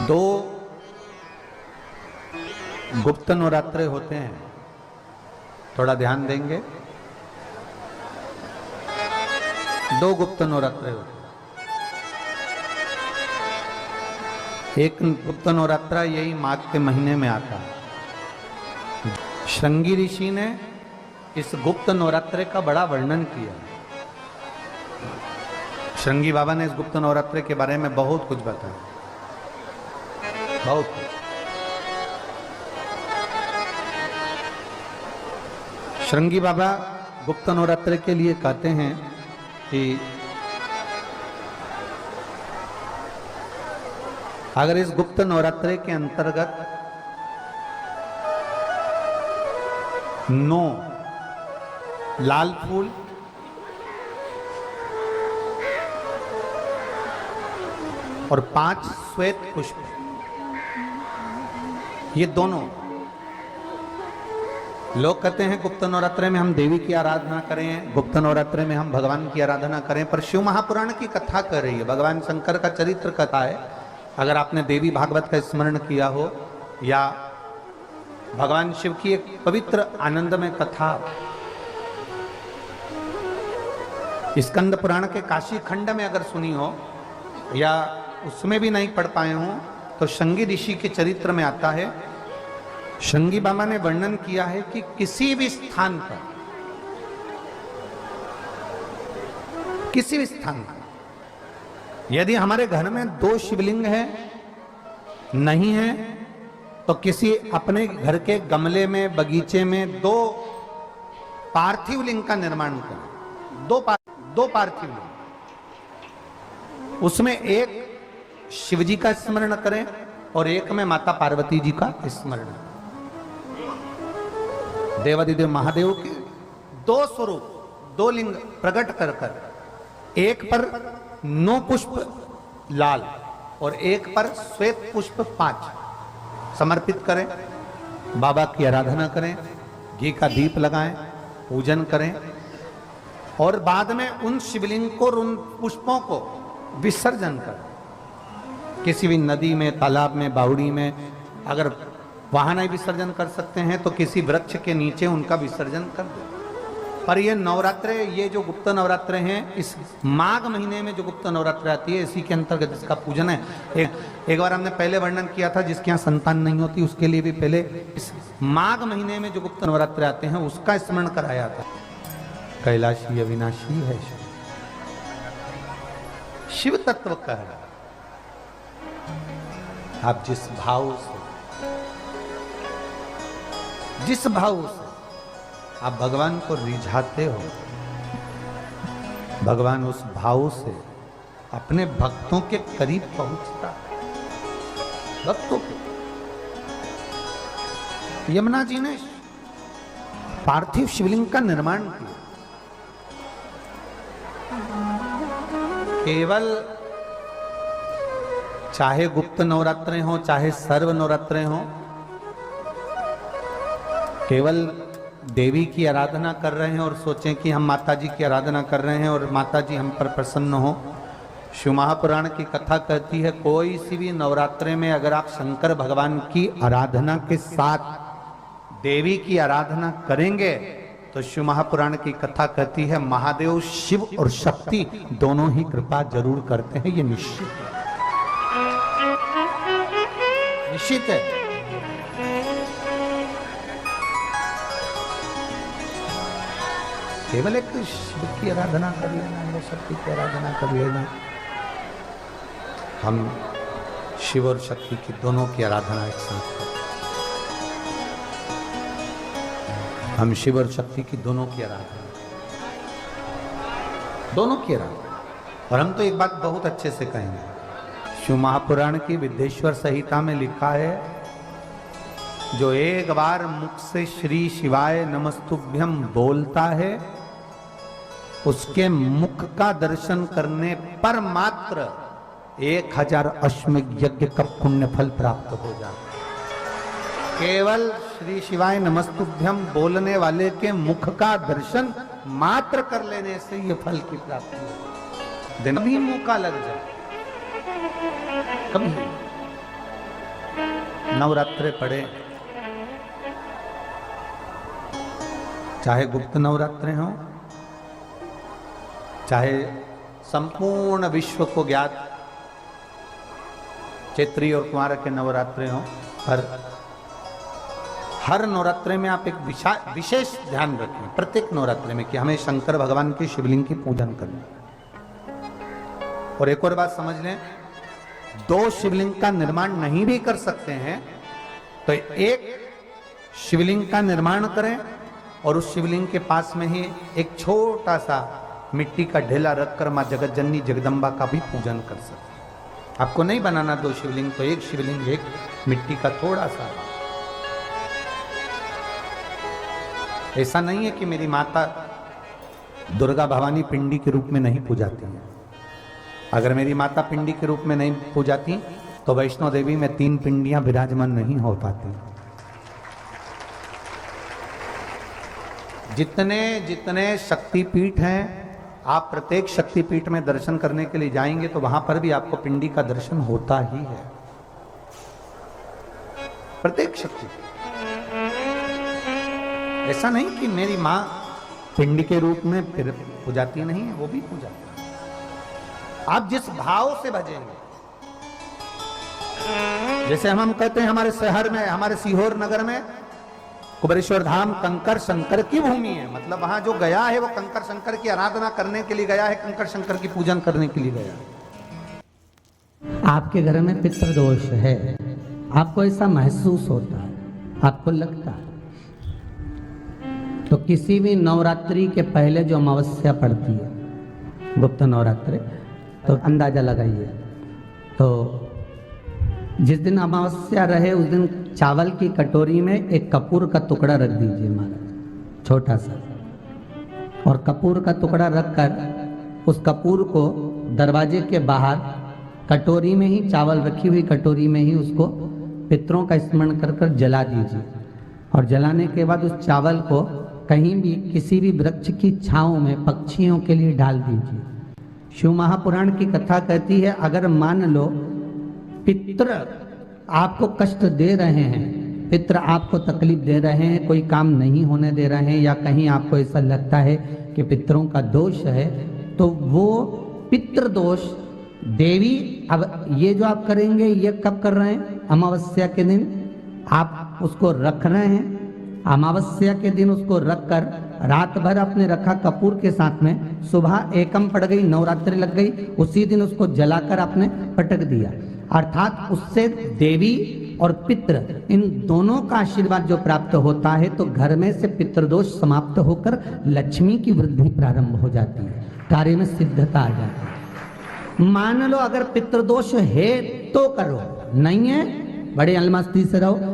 दो गुप्त नवरात्रे होते हैं, थोड़ा ध्यान देंगे। दो गुप्त नवरात्रे होते हैं। एक गुप्त नवरात्रा यही माघ के महीने में आता है। श्रृंगी ऋषि ने इस गुप्त नवरात्रे का बड़ा वर्णन किया। श्रृंगी बाबा ने इस गुप्त नवरात्रे के बारे में बहुत कुछ बताया, बहुत कुछ। श्रृंगी बाबा गुप्त नवरात्रे के लिए कहते हैं कि अगर इस गुप्त नवरात्रे के अंतर्गत 9 लाल फूल, और 5 श्वेत पुष्प, ये दोनों, लोग कहते हैं गुप्त नवरात्रे में हम देवी की आराधना करें, गुप्त नवरात्रे में हम भगवान की आराधना करें, पर शिव महापुराण की कथा कर रही है, भगवान शंकर का चरित्र कथा है। अगर आपने देवी भागवत का स्मरण किया हो या भगवान शिव की एक पवित्र आनंदमय कथा स्कंद पुराण के काशी खंड में अगर सुनी हो या उसमें भी नहीं पढ़ पाए हो, तो श्रृंगी ऋषि के चरित्र में आता है। श्रृंगी बाबा ने वर्णन किया है कि किसी भी स्थान पर, किसी भी स्थान पर यदि हमारे घर में 2 शिवलिंग है, नहीं है, तो किसी अपने घर के गमले में, बगीचे में 2 पार्थिव लिंग का निर्माण करें। 2 पार्थिव लिंग, उसमें एक शिवजी का स्मरण करें और एक में माता पार्वती जी का स्मरण करें। देवादिदेव महादेव के 2 स्वरूप, 2 लिंग प्रकट कर कर एक पर 9 पुष्प लाल और एक पर श्वेत पुष्प 5 समर्पित करें, बाबा की आराधना करें, घी का दीप लगाएं, पूजन करें और बाद में उन शिवलिंग को, उन पुष्पों को विसर्जन करें। किसी भी नदी में, तालाब में, बावड़ी में, अगर वहां नहीं विसर्जन कर सकते हैं तो किसी वृक्ष के नीचे उनका विसर्जन कर दो। पर ये नवरात्रे, ये जो गुप्त नवरात्रे हैं, इस माघ महीने में जो गुप्त नवरात्रे आती है, इसी के अंतर्गत इसका पूजन है। एक बार हमने पहले वर्णन किया था, जिसके यहाँ संतान नहीं होती उसके लिए भी पहले इस माघ महीने में जो गुप्त नवरात्रे आते हैं उसका स्मरण कराया था। कैलाशी अविनाशी है शिव तत्व का है। आप जिस भाव से, जिस भाव से आप भगवान को रिझाते हो, भगवान उस भाव से अपने भक्तों के करीब पहुंचता है। भक्तों के यमुना जी ने पार्थिव शिवलिंग का निर्माण किया। केवल चाहे गुप्त नवरात्रे हो, चाहे सर्व नवरात्रे हो, केवल देवी की आराधना कर रहे हैं और सोचें कि हम माता जी की आराधना कर रहे हैं और माता जी हम पर प्रसन्न हो। शिव महापुराण की कथा कहती है, कोई सी भी नवरात्रे में अगर आप शंकर भगवान की आराधना के साथ देवी की आराधना करेंगे तो शिव महापुराण की कथा कहती है महादेव शिव और शक्ति दोनों ही कृपा जरूर करते हैं। ये निश्चित है, निश्चित है। केवल एक शिव की आराधना कर लेना या शक्ति की आराधना कर लेना, हम शिव और शक्ति की दोनों की आराधना एक साथ करते, हम शिव और शक्ति की दोनों की आराधना, दोनों की आराधना। और हम तो एक बात बहुत अच्छे से कहेंगे, शिव महापुराण की विद्येश्वर संहिता में लिखा है, जो एक बार मुख से श्री शिवाय नमस्तुभ्यम बोलता है, उसके मुख का दर्शन करने पर मात्र 1000 अश्वमेध यज्ञ का पुण्य फल प्राप्त हो जाता। केवल श्री शिवाय नमस्तुभ्यम बोलने वाले के मुख का दर्शन मात्र कर लेने से ये फल की प्राप्ति हो। दिन भी मुंह का लग जाए, कभी नवरात्रे पड़े, चाहे गुप्त नवरात्रे हों, चाहे संपूर्ण विश्व को ज्ञात चैत्री और कुमार के नवरात्रे हों, पर हर नवरात्रे में आप एक विशेष ध्यान रखें, प्रत्येक नवरात्रे में, कि हमें शंकर भगवान के शिवलिंग की पूजन करना। और एक और बात समझ लें, दो शिवलिंग का निर्माण नहीं भी कर सकते हैं तो एक शिवलिंग का निर्माण करें और उस शिवलिंग के पास में ही एक छोटा सा मिट्टी का ढेला रखकर मां जगत जननी जगदम्बा का भी पूजन कर सकते। आपको नहीं बनाना दो शिवलिंग, तो एक शिवलिंग, एक मिट्टी का थोड़ा सा। ऐसा नहीं है कि मेरी माता दुर्गा भवानी पिंडी के रूप में नहीं पूजाती है। अगर मेरी माता पिंडी के रूप में नहीं पूजाती तो वैष्णो देवी में 3 पिंडियां विराजमान नहीं हो पाती। जितने जितने शक्तिपीठ हैं, आप प्रत्येक शक्तिपीठ में दर्शन करने के लिए जाएंगे तो वहां पर भी आपको पिंडी का दर्शन होता ही है, प्रत्येक शक्ति। ऐसा नहीं कि मेरी मां पिंडी के रूप में फिर पूजाती नहीं है, वो भी पूजाती है। आप जिस भाव से भजेंगे, जैसे हम कहते हैं हमारे शहर में, हमारे सीहोर नगर में कुबेरेश्वर धाम कंकर शंकर की भूमि है, मतलब वहां जो गया है वो कंकर शंकर की आराधना करने के लिए गया है, कंकर शंकर की पूजन करने के लिए गया है। आपके घर में पितृदोष है, आपको ऐसा महसूस होता है, आपको लगता है, तो किसी भी नवरात्रि के पहले जो अमावस्या पड़ती है, गुप्त नवरात्रि, तो अंदाजा लगाइए। तो जिस दिन अमावस्या रहे उस दिन चावल की कटोरी में एक कपूर का टुकड़ा रख दीजिए महाराज, छोटा सा, और कपूर का टुकड़ा रखकर उस कपूर को दरवाजे के बाहर कटोरी में ही, चावल रखी हुई कटोरी में ही उसको पितरों का स्मरण कर कर जला दीजिए। और जलाने के बाद उस चावल को कहीं भी किसी भी वृक्ष की छांव में पक्षियों के लिए डाल दीजिए। शिव महापुराण की कथा कहती है, अगर मान लो पितृ आपको कष्ट दे रहे हैं, पितृ आपको तकलीफ दे रहे हैं, कोई काम नहीं होने दे रहे हैं, या कहीं आपको ऐसा लगता है कि पितरों का दोष है, तो वो पितृदोष देवी, अब ये जो आप करेंगे ये कब कर रहे हैं? अमावस्या के दिन आप उसको रख रहे हैं, अमावस्या के दिन उसको रखकर रात भर आपने रखा कपूर के साथ में, सुबह एकम पड़ गई, नवरात्रि लग गई, उसी दिन उसको जलाकर आपने पटक दिया। अर्थात उससे देवी और पितृ इन दोनों का आशीर्वाद जो प्राप्त होता है, तो घर में से पितृदोष समाप्त होकर लक्ष्मी की वृद्धि प्रारंभ हो जाती है, कार्य में सिद्धता आ जाती है। मान लो अगर पितृदोष है तो करो, नहीं है बड़े अलमस्ती से रहो,